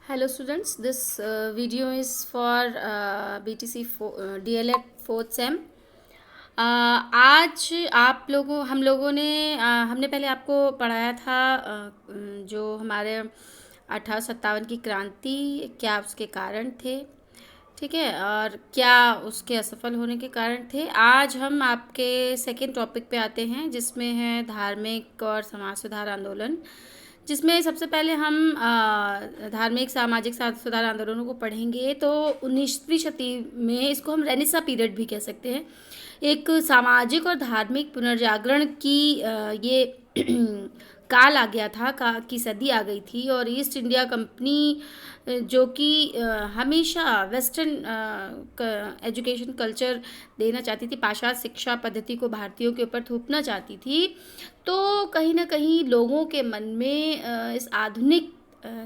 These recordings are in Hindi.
Hello students, this video is for BTC DLED 4th same. आज आप लोगों हम लोगों ने हमने पहले आपको पढ़ाया था जो हमारे 1857 की क्रांति, क्या उसके कारण थे, ठीक है, और क्या उसके असफल होने के कारण थे। आज हम आपके सेकेंड टॉपिक पे आते हैं जिसमें है धार्मिक और समाज सुधार आंदोलन, जिसमें सबसे पहले हम धार्मिक सामाजिक सुधार आंदोलनों को पढ़ेंगे। तो 19वीं शती में इसको हम रेनेसा पीरियड भी कह सकते हैं। एक सामाजिक और धार्मिक पुनर्जागरण की ये काल आ गया था की सदी आ गई थी, और ईस्ट इंडिया कंपनी जो कि हमेशा वेस्टर्न एजुकेशन कल्चर देना चाहती थी, पाश्चात्य शिक्षा पद्धति को भारतीयों के ऊपर थोपना चाहती थी। तो कहीं ना कहीं लोगों के मन में इस आधुनिक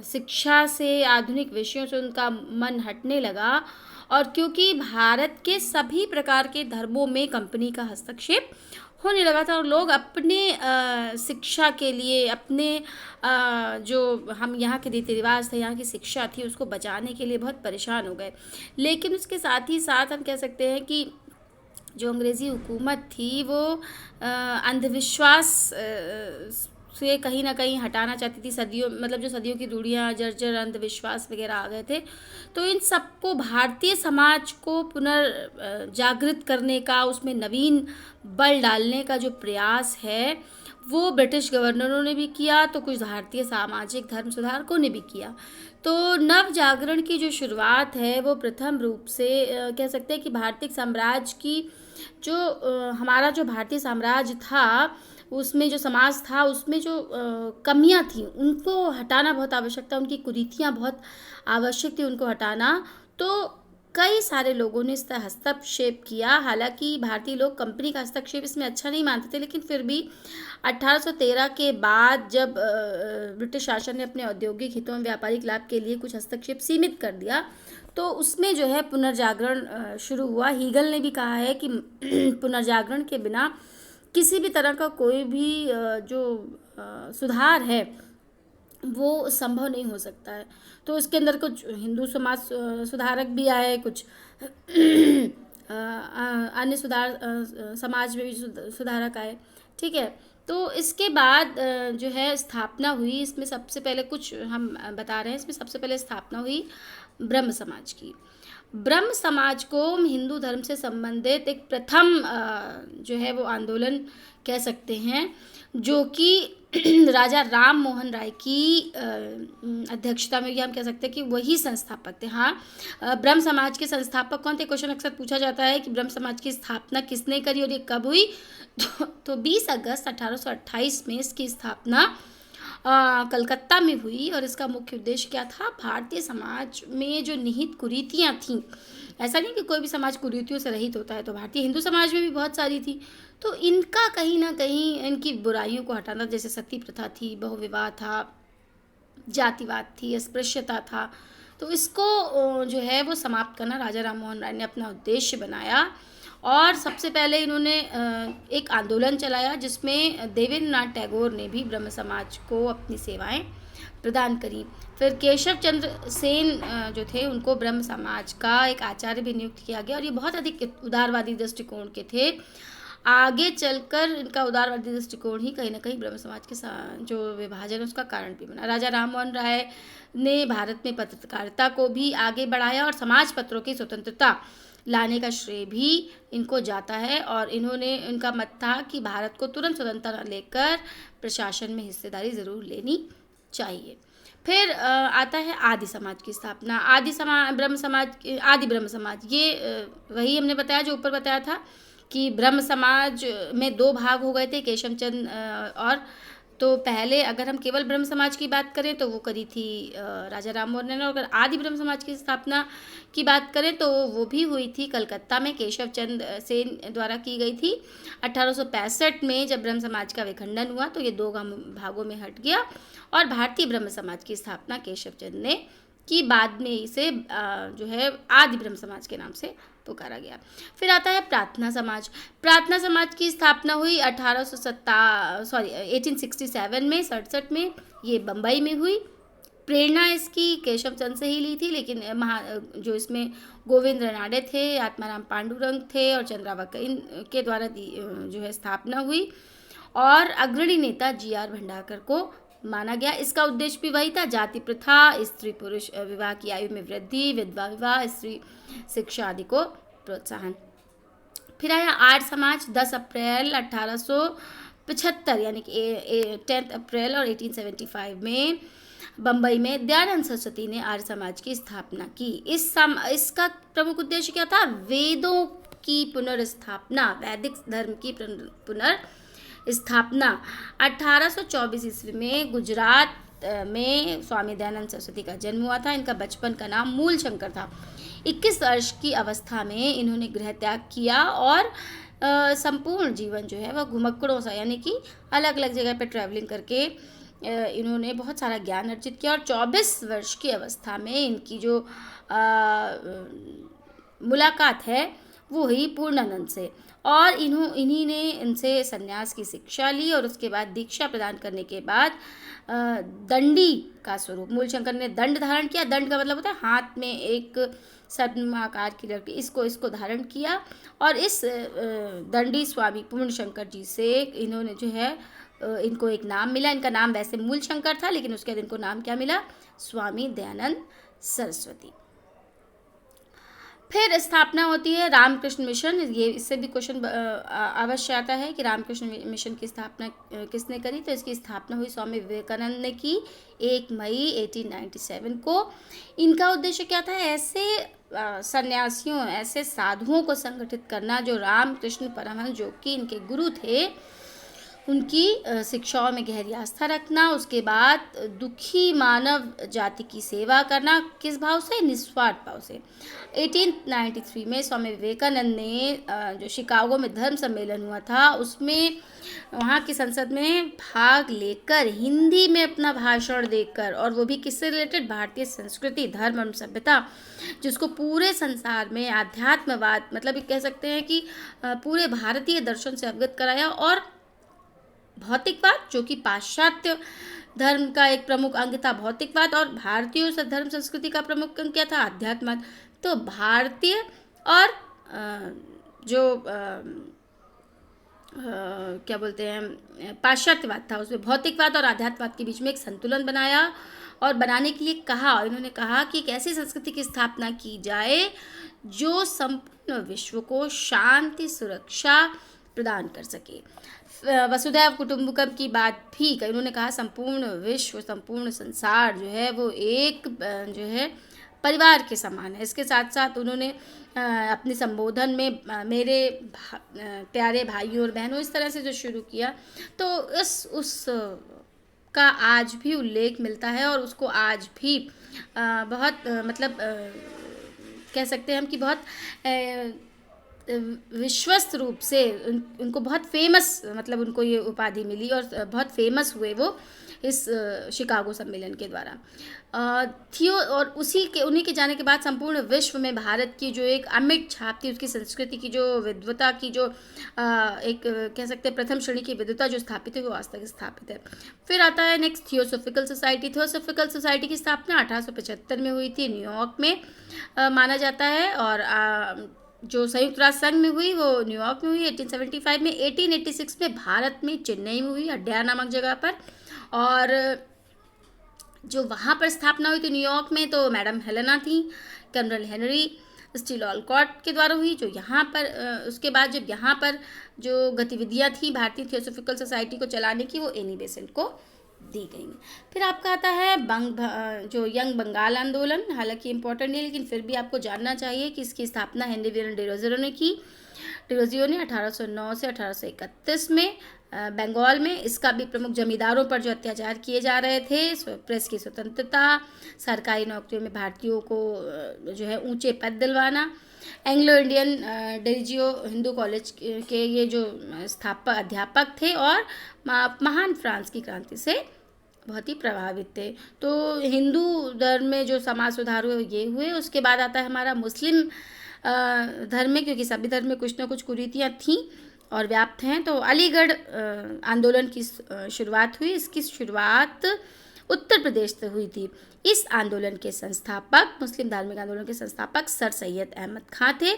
शिक्षा से, आधुनिक विषयों से उनका मन हटने लगा, और क्योंकि भारत के सभी प्रकार के धर्मों में कंपनी का हस्तक्षेप होने लगा था और लोग अपने शिक्षा के लिए, अपने जो हम यहाँ के रीति रिवाज थे, यहाँ की शिक्षा थी, उसको बचाने के लिए बहुत परेशान हो गए। लेकिन उसके साथ ही साथ हम कह सकते हैं कि जो अंग्रेज़ी हुकूमत थी वो अंधविश्वास से कहीं ना कहीं हटाना चाहती थी। सदियों मतलब जो सदियों की रूढ़ियाँ, जर्जर अंधविश्वास वगैरह आ गए थे, तो इन सबको, भारतीय समाज को पुनर्जागृत करने का, उसमें नवीन बल डालने का जो प्रयास है वो ब्रिटिश गवर्नरों ने भी किया, तो कुछ भारतीय सामाजिक धर्म सुधारकों ने भी किया। तो नव जागरण की जो शुरुआत है वो प्रथम रूप से कह सकते हैं कि भारतीय साम्राज्य की जो हमारा जो भारतीय साम्राज्य था, उसमें जो समाज था, उसमें जो कमियां थी उनको हटाना बहुत आवश्यक था, उनकी कुरीतियां बहुत आवश्यक थी उनको हटाना। तो कई सारे लोगों ने इसका हस्तक्षेप किया। हालांकि भारतीय लोग कंपनी का हस्तक्षेप इसमें अच्छा नहीं मानते थे, लेकिन फिर भी 1813 के बाद जब ब्रिटिश शासन ने अपने औद्योगिक हितों में व्यापारिक लाभ के लिए कुछ हस्तक्षेप सीमित कर दिया, तो उसमें जो है पुनर्जागरण शुरू हुआ। हीगल ने भी कहा है कि पुनर्जागरण के बिना किसी भी तरह का कोई भी जो सुधार है वो संभव नहीं हो सकता है। तो इसके अंदर कुछ हिंदू समाज सुधारक भी आए, कुछ अन्य समाज में भी सुधारक आए, ठीक है। तो इसके बाद जो है स्थापना हुई। इसमें सबसे पहले कुछ हम बता रहे हैं, इसमें सबसे पहले स्थापना हुई ब्रह्म समाज की। ब्रह्म समाज को हिंदू धर्म से संबंधित एक प्रथम जो है वो आंदोलन कह सकते हैं, जो कि राजा राम मोहन राय की अध्यक्षता में, ये हम कह सकते हैं कि वही संस्थापक थे। हाँ, ब्रह्म समाज के संस्थापक कौन थे, क्वेश्चन अक्सर पूछा जाता है कि ब्रह्म समाज की स्थापना किसने करी और ये कब हुई। तो 20 अगस्त 1828 में इसकी स्थापना कलकत्ता में हुई, और इसका मुख्य उद्देश्य क्या था, भारतीय समाज में जो निहित कुरीतियाँ थीं, ऐसा नहीं कि कोई भी समाज कुरीतियों से रहित होता है, तो भारतीय हिंदू समाज में भी बहुत सारी थी, तो इनका कहीं ना कहीं इनकी बुराइयों को हटाना, जैसे सती प्रथा थी, बहुविवाह था, जातिवाद थी, अस्पृश्यता था, तो इसको जो है वो समाप्त करना राजा राम मोहन राय ने अपना उद्देश्य बनाया। और सबसे पहले इन्होंने एक आंदोलन चलाया जिसमें देवेंद्रनाथ टैगोर ने भी ब्रह्म समाज को अपनी सेवाएं प्रदान करी। फिर केशव चंद्र सेन जो थे, उनको ब्रह्म समाज का एक आचार्य भी नियुक्त किया गया, और ये बहुत अधिक उदारवादी दृष्टिकोण के थे। आगे चलकर इनका उदारवादी दृष्टिकोण ही कहीं ना कहीं ब्रह्म समाज के जो विभाजन है उसका कारण भी बना। राजा राम मोहन राय ने भारत में पत्रकारिता को भी आगे बढ़ाया, और समाज पत्रों की स्वतंत्रता लाने का श्रेय भी इनको जाता है, और इनका मत था कि भारत को तुरंत स्वतंत्रता लेकर प्रशासन में हिस्सेदारी ज़रूर लेनी चाहिए। फिर आता है आदि समाज की स्थापना। आदि ब्रह्म समाज, ये वही हमने बताया जो ऊपर बताया था कि ब्रह्म समाज में दो भाग हो गए थे, केशवचंद और, तो पहले अगर हम केवल ब्रह्म समाज की बात करें तो वो करी थी राजा राम मोहन राय ने, और अगर आदि ब्रह्म समाज की स्थापना की बात करें तो वो भी हुई थी कलकत्ता में, केशव चंद सेन द्वारा की गई थी 1865 में। जब ब्रह्म समाज का विखंडन हुआ तो ये दो भागों में हट गया, और भारतीय ब्रह्म समाज की स्थापना केशव चंद ने की। बाद में इसे जो है आदि ब्रह्म समाज के नाम से पुकारा गया। फिर आता है प्रार्थना समाज। प्रार्थना समाज की स्थापना हुई 1867 में, 67 में, ये बम्बई में हुई। प्रेरणा इसकी केशव चंद से ही ली थी, लेकिन जो इसमें गोविंद रानडे थे, आत्माराम पांडुरंग थे और चंद्रावकर के द्वारा जो है स्थापना हुई, और अग्रणी नेता GR भंडारकर को माना गया। इसका उद्देश्य भी वही था, जाति प्रथा, स्त्री पुरुष विवाह की आयु में वृद्धि, विधवा विवाह, स्त्री शिक्षा आदि को प्रोत्साहन। फिर आया आर्य समाज। 10 अप्रैल 1875 यानी कि 10 अप्रैल और 1875 में बम्बई में दयानंद सरस्वती ने आर्य समाज की स्थापना की। इसका प्रमुख उद्देश्य क्या था? वेदों की पुनर्स्थापना, वैदिक धर्म की पुनर्स्थापना। 1824 ईस्वी में गुजरात में स्वामी दयानंद सरस्वती का जन्म हुआ था। इनका बचपन का नाम मूल शंकर था। 21 वर्ष की अवस्था में इन्होंने गृह त्याग किया और संपूर्ण जीवन जो है वह घुमक्कड़ों सा, यानी कि अलग अलग जगह पर ट्रैवलिंग करके इन्होंने बहुत सारा ज्ञान अर्जित किया। और 24 वर्ष की अवस्था में इनकी जो मुलाकात है वो हुई पूर्णानंद से, और इन्हीं ने इनसे संन्यास की शिक्षा ली। और उसके बाद दीक्षा प्रदान करने के बाद दंडी का स्वरूप, मूलशंकर ने दंड धारण किया। दंड का मतलब होता है हाथ में एक सर्पनुमा आकार की लकड़ी, इसको धारण किया। और इस दंडी स्वामी पूर्ण शंकर जी से इन्होंने जो है इनको एक नाम मिला। इनका नाम वैसे मूल शंकर था, लेकिन उसके बाद इनको नाम क्या मिला? स्वामी दयानंद सरस्वती। फिर स्थापना होती है रामकृष्ण मिशन। ये इससे भी क्वेश्चन अवश्य आता है कि रामकृष्ण मिशन की स्थापना किसने करी? तो इसकी स्थापना हुई स्वामी विवेकानंद ने की 1 मई 1897 को। इनका उद्देश्य क्या था? ऐसे सन्यासियों, ऐसे साधुओं को संगठित करना जो रामकृष्ण परमहंस, जो कि इनके गुरु थे, उनकी शिक्षाओं में गहरी आस्था रखना। उसके बाद दुखी मानव जाति की सेवा करना। किस भाव से? निस्वार्थ भाव से। 1893 में स्वामी विवेकानंद ने जो शिकागो में धर्म सम्मेलन हुआ था, उसमें वहाँ की संसद में भाग लेकर हिंदी में अपना भाषण देकर, और वो भी किससे रिलेटेड? भारतीय संस्कृति, धर्म और सभ्यता, जिसको पूरे संसार में आध्यात्मवाद, मतलब कह सकते हैं कि पूरे भारतीय दर्शन से अवगत कराया। और भौतिकवाद, जो कि पाश्चात्य धर्म का एक प्रमुख अंग था, भौतिकवाद, और भारतीय धर्म संस्कृति का प्रमुख अंग क्या था? अध्यात्मवाद। तो भारतीय और क्या बोलते हैं, पाश्चात्यवाद था, उसमें भौतिकवाद और आध्यात्मवाद के बीच में एक संतुलन बनाया और बनाने के लिए कहा। इन्होंने कहा कि एक ऐसी संस्कृति की स्थापना की जाए जो संपूर्ण विश्व को शांति, सुरक्षा प्रदान कर सके। वसुधैव कुटुंबकम की बात भी इन्होंने कहा, संपूर्ण विश्व, संपूर्ण संसार जो है वो एक जो है परिवार के समान है। इसके साथ साथ उन्होंने अपने संबोधन में मेरे प्यारे भाइयों और बहनों, इस तरह से जो शुरू किया, तो उस का आज भी उल्लेख मिलता है। और उसको आज भी बहुत मतलब कह सकते हैं हम कि बहुत विश्वस्त रूप से उनको बहुत फेमस, मतलब उनको ये उपाधि मिली और बहुत फेमस हुए वो इस शिकागो सम्मेलन के द्वारा। और उन्हीं के जाने के बाद संपूर्ण विश्व में भारत की जो एक अमिट छाप थी, उसकी संस्कृति की जो विद्वता की जो एक कह सकते हैं प्रथम श्रेणी की विद्वता जो स्थापित है, वो आज तक स्थापित है। फिर आता है next theosophical society. Theosophical society की स्थापना 1875 में हुई थी, न्यूयॉर्क में माना जाता है। और जो संयुक्त राष्ट्र संघ में हुई वो न्यूयॉर्क में हुई 1875 में। 1886 में भारत में चेन्नई में हुई, अड्यार नामक जगह पर। और जो वहाँ पर स्थापना हुई थी न्यूयॉर्क में, तो मैडम हेलेना थी, कर्नल हेनरी स्टील ऑलकॉट के द्वारा हुई। जो यहाँ पर उसके बाद जब यहाँ पर जो गतिविधियाँ थी भारतीय थियोसॉफिकल सोसाइटी को चलाने की, वो एनी बेसेंट को दी गई। फिर आपका आता है जो यंग बंगाल आंदोलन। हालांकि इम्पोर्टेंट नहीं, लेकिन फिर भी आपको जानना चाहिए कि इसकी स्थापना हेनरी विलियम डिरोजियो ने की। डिरोजियो ने 1809 से 1831 में बंगाल में। इसका भी प्रमुख जमींदारों पर जो अत्याचार किए जा रहे थे, प्रेस की स्वतंत्रता, सरकारी नौकरियों में भारतीयों को जो है ऊंचे पद दिलवाना। Anglo Indian Derozio Hindu college के ये जो अध्यापक थे और महान फ्रांस की क्रांति से बहुत ही प्रभावित थे। तो हिंदू धर्म में जो समाज सुधार हुए ये हुए। उसके बाद आता है हमारा मुस्लिम धर्म में, क्योंकि सभी धर्म में कुछ ना कुछ कुरीतियाँ थीं और व्याप्त हैं। तो अलीगढ़ आंदोलन की शुरुआत हुई। इसकी शुरुआत उत्तर प्रदेश से हुई थी। इस आंदोलन के संस्थापक, मुस्लिम धार्मिक आंदोलन के संस्थापक सर सैयद अहमद खां थे।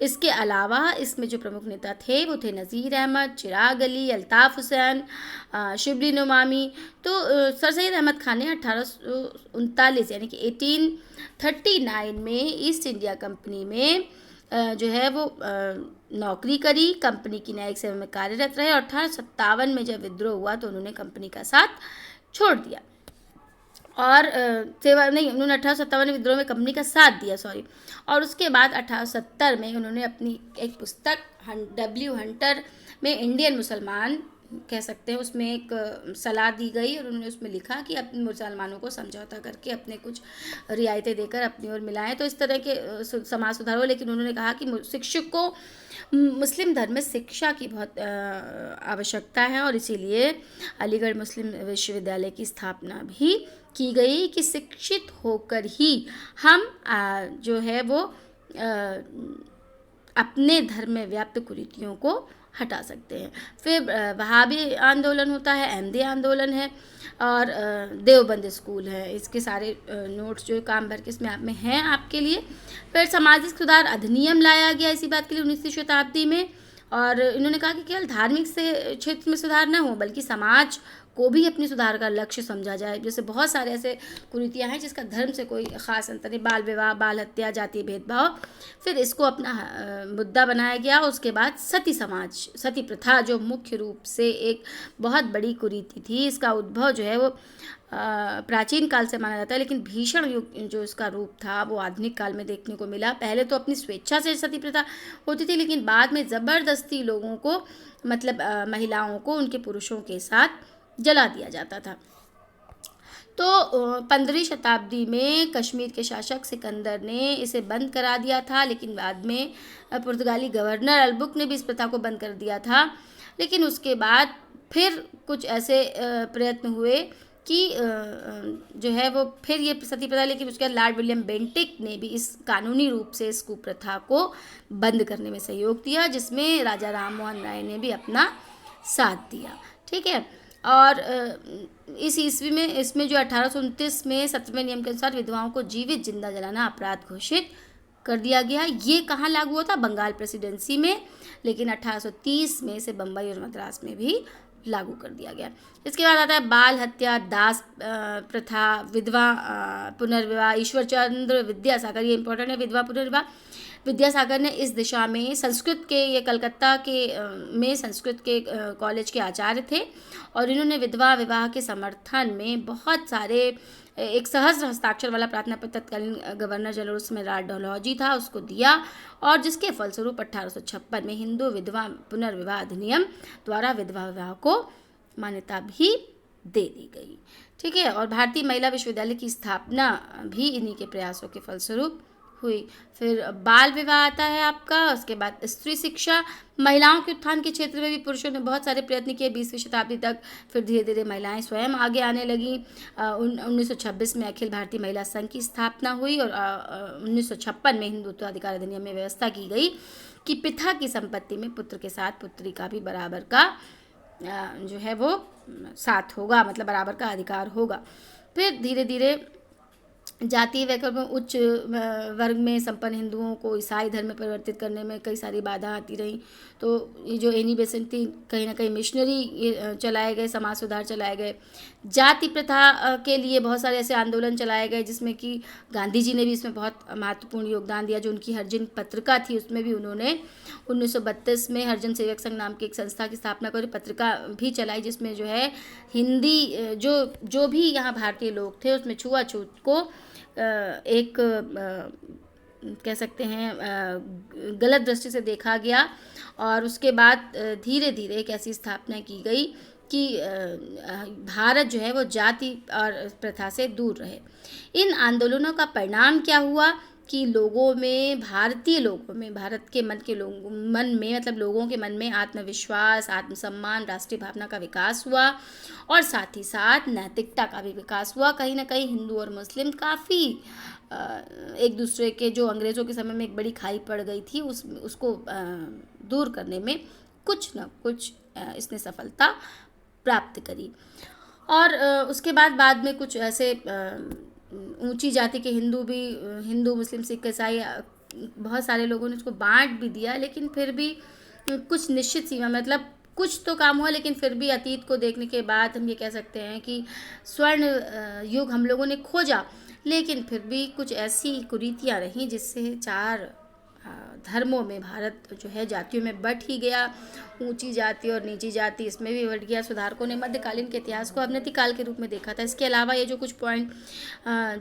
इसके अलावा इसमें जो प्रमुख नेता थे वो थे नज़ीर अहमद, चिराग अली, अल्ताफ़ हुसैन, शिबली नुमामी। तो सर सैयद अहमद खान ने 1839 यानी कि 1839 में ईस्ट इंडिया कंपनी में जो है वो नौकरी करी, कंपनी की न्यायिक सेवा में कार्यरत रहे और 1857 में जब विद्रोह हुआ तो उन्होंने कंपनी का साथ छोड़ दिया और सेवा नहीं, उन्होंने 1857 में विद्रोह में कंपनी का साथ दिया, सॉरी। और उसके बाद 1870 में उन्होंने अपनी एक पुस्तक डब्ल्यू हंटर में इंडियन मुसलमान कह सकते हैं, उसमें एक सलाह दी गई और उन्होंने उसमें लिखा कि अपने मुसलमानों को समझौता करके अपने कुछ रियायतें देकर अपनी ओर मिलाएं, तो इस तरह के समाज सुधार हो। लेकिन उन्होंने कहा कि शिक्षक को मुस्लिम धर्म में शिक्षा की बहुत आवश्यकता है और इसीलिए अलीगढ़ मुस्लिम विश्वविद्यालय की स्थापना भी की गई कि शिक्षित होकर ही हम जो है वो अपने धर्म में व्याप्त कुरीतियों को हटा सकते हैं। फिर वहाबी आंदोलन होता है, अहमदी आंदोलन है और देवबंद स्कूल है। इसके सारे नोट्स जो काम भर के इसमें आप में हैं आपके लिए। फिर सामाजिक सुधार अधिनियम लाया गया इसी बात के लिए 19वीं शताब्दी में और इन्होंने कहा कि केवल धार्मिक से क्षेत्र में सुधार न हो बल्कि समाज को भी अपनी सुधार का लक्ष्य समझा जाए। जैसे बहुत सारे ऐसे कुरीतियाँ हैं जिसका धर्म से कोई ख़ास अंतर नहीं, बाल विवाह, बाल हत्या, जातीय भेदभाव, फिर इसको अपना मुद्दा बनाया गया। उसके बाद सती समाज, सती प्रथा जो मुख्य रूप से एक बहुत बड़ी कुरीति थी, इसका उद्भव जो है वो प्राचीन काल से माना जाता है, लेकिन भीषण युग जो इसका रूप था वो आधुनिक काल में देखने को मिला। पहले तो अपनी स्वेच्छा से सती प्रथा होती थी, लेकिन बाद में ज़बरदस्ती लोगों को मतलब महिलाओं को उनके पुरुषों के साथ जला दिया जाता था। तो 15वीं शताब्दी में कश्मीर के शासक सिकंदर ने इसे बंद करा दिया था, लेकिन बाद में पुर्तगाली गवर्नर अलबुक ने भी इस प्रथा को बंद कर दिया था। लेकिन उसके बाद फिर कुछ ऐसे प्रयत्न हुए कि जो है वो फिर ये सती प्रथा, लेकिन उसके बाद लॉर्ड विलियम बेंटिक ने भी इस कानूनी रूप से इस कुप्रथा को बंद करने में सहयोग दिया, जिसमें राजा राम मोहन राय ने भी अपना साथ दिया। ठीक है। और इस ईस्वी में इसमें जो 1829 में 17वें नियम के अनुसार विधवाओं को जीवित जिंदा जलाना अपराध घोषित कर दिया गया। ये कहाँ लागू हुआ था? बंगाल प्रेसिडेंसी में, लेकिन 1830 में इसे बम्बई और मद्रास में भी लागू कर दिया गया। इसके बाद आता है बाल हत्या, दास प्रथा, विधवा पुनर्विवाह। ईश्वर चंद्र विद्यासागर, ये इंपॉर्टेंट है, विधवा पुनर्विवाह। विद्यासागर ने इस दिशा में संस्कृत के, ये कलकत्ता के में संस्कृत के कॉलेज के आचार्य थे और इन्होंने विधवा विवाह के समर्थन में बहुत सारे एक सहस्र हस्ताक्षर वाला प्रार्थना पत्र तत्कालीन गवर्नर जनरल उसमें लॉर्ड डलहौजी था उसको दिया और जिसके फलस्वरूप 1856 में हिंदू विधवा पुनर्विवाह अधिनियम द्वारा विधवा विवाह को मान्यता भी दे दी गई। ठीक है। और भारतीय महिला विश्वविद्यालय की स्थापना भी इन्हीं के प्रयासों के फलस्वरूप हुई। फिर बाल विवाह आता है आपका। उसके बाद स्त्री शिक्षा, महिलाओं के उत्थान के क्षेत्र में भी पुरुषों ने बहुत सारे प्रयत्न किए 20वीं शताब्दी तक। फिर धीरे धीरे महिलाएं स्वयं आगे आने लगी। 1926 में अखिल भारतीय महिला संघ की स्थापना हुई और 1956 में हिंदुत्व अधिकार अधिनियम में व्यवस्था की गई कि पिता की संपत्ति में पुत्र के साथ पुत्री का भी बराबर का जो है वो साथ होगा, मतलब बराबर का अधिकार होगा। फिर धीरे धीरे जातीय वैकल्प में उच्च वर्ग में संपन्न हिंदुओं को ईसाई धर्म में परिवर्तित करने में कई सारी बाधा आती रही। तो ये जो एनी बेसेंट थी, कहीं ना कहीं मिशनरी चलाए गए, समाज सुधार चलाए गए। जाति प्रथा के लिए बहुत सारे ऐसे आंदोलन चलाए गए जिसमें कि गांधी जी ने भी इसमें बहुत महत्वपूर्ण योगदान दिया। जो उनकी हरिजन पत्रिका थी उसमें भी उन्होंने 1932 में हरिजन सेवक संघ नाम की एक संस्था की स्थापना कर पत्रिका भी चलाई, जिसमें जो है हिंदी जो भी यहाँ भारतीय लोग थे उसमें छुआछूत को एक कह सकते हैं गलत दृष्टि से देखा गया। और उसके बाद धीरे धीरे एक ऐसी स्थापना की गई कि भारत जो है वो जाति और प्रथा से दूर रहे। इन आंदोलनों का परिणाम क्या हुआ कि लोगों में, भारतीय लोगों में, भारत के मन में मतलब लोगों के मन में आत्मविश्वास, आत्मसम्मान, राष्ट्रीय भावना का विकास हुआ और साथ ही साथ नैतिकता का भी विकास हुआ। कहीं ना कहीं हिंदू और मुस्लिम काफ़ी एक दूसरे के, जो अंग्रेज़ों के समय में एक बड़ी खाई पड़ गई थी, उसको दूर करने में कुछ न कुछ इसने सफलता प्राप्त करी। और उसके बाद में कुछ ऐसे ऊंची जाति के हिंदू भी, हिंदू मुस्लिम सिख ईसाई, बहुत सारे लोगों ने उसको बांट भी दिया, लेकिन फिर भी कुछ निश्चित सीमा, मतलब कुछ तो काम हुआ, लेकिन फिर भी अतीत को देखने के बाद हम ये कह सकते हैं कि स्वर्ण युग हम लोगों ने खोजा, लेकिन फिर भी कुछ ऐसी कुरीतियाँ रहीं जिससे चार धर्मों में भारत जो है जातियों में बट ही गया। ऊंची जाति और नीची जाति इसमें भी बट गया। सुधारकों ने मध्यकालीन के इतिहास को अवनति काल के रूप में देखा था। इसके अलावा ये जो कुछ पॉइंट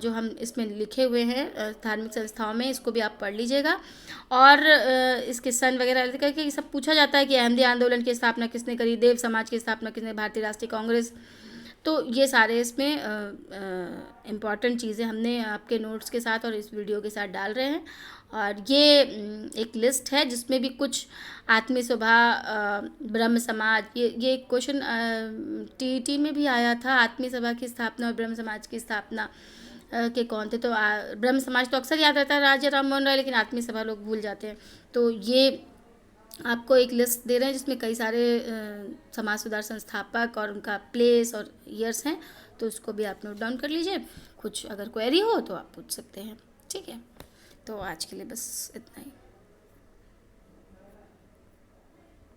जो हम इसमें लिखे हुए हैं धार्मिक संस्थाओं में, इसको भी आप पढ़ लीजिएगा। और इसके सन वगैरह करके सब पूछा जाता है कि अहमदी आंदोलन की स्थापना किसने करी, देव समाज की स्थापना किसने, भारतीय राष्ट्रीय कांग्रेस। तो ये सारे इसमें इम्पॉर्टेंट चीज़ें हमने आपके नोट्स के साथ और इस वीडियो के साथ डाल रहे हैं। और ये एक लिस्ट है जिसमें भी कुछ आत्मी सभा, ब्रह्म समाज, ये क्वेश्चन टीईटी में भी आया था। आत्मी सभा की स्थापना और ब्रह्म समाज की स्थापना के कौन थे? तो ब्रह्म समाज तो अक्सर याद रहता है राजा राम मोहन राय, लेकिन आत्मी सभा लोग भूल जाते हैं। तो ये आपको एक लिस्ट दे रहे हैं जिसमें कई सारे समाज सुधार संस्थापक और उनका प्लेस और ईयर्स हैं, तो उसको भी आप नोट डाउन कर लीजिए। कुछ अगर क्वेरी हो तो आप पूछ सकते हैं। ठीक है, तो आज के लिए बस इतना ही।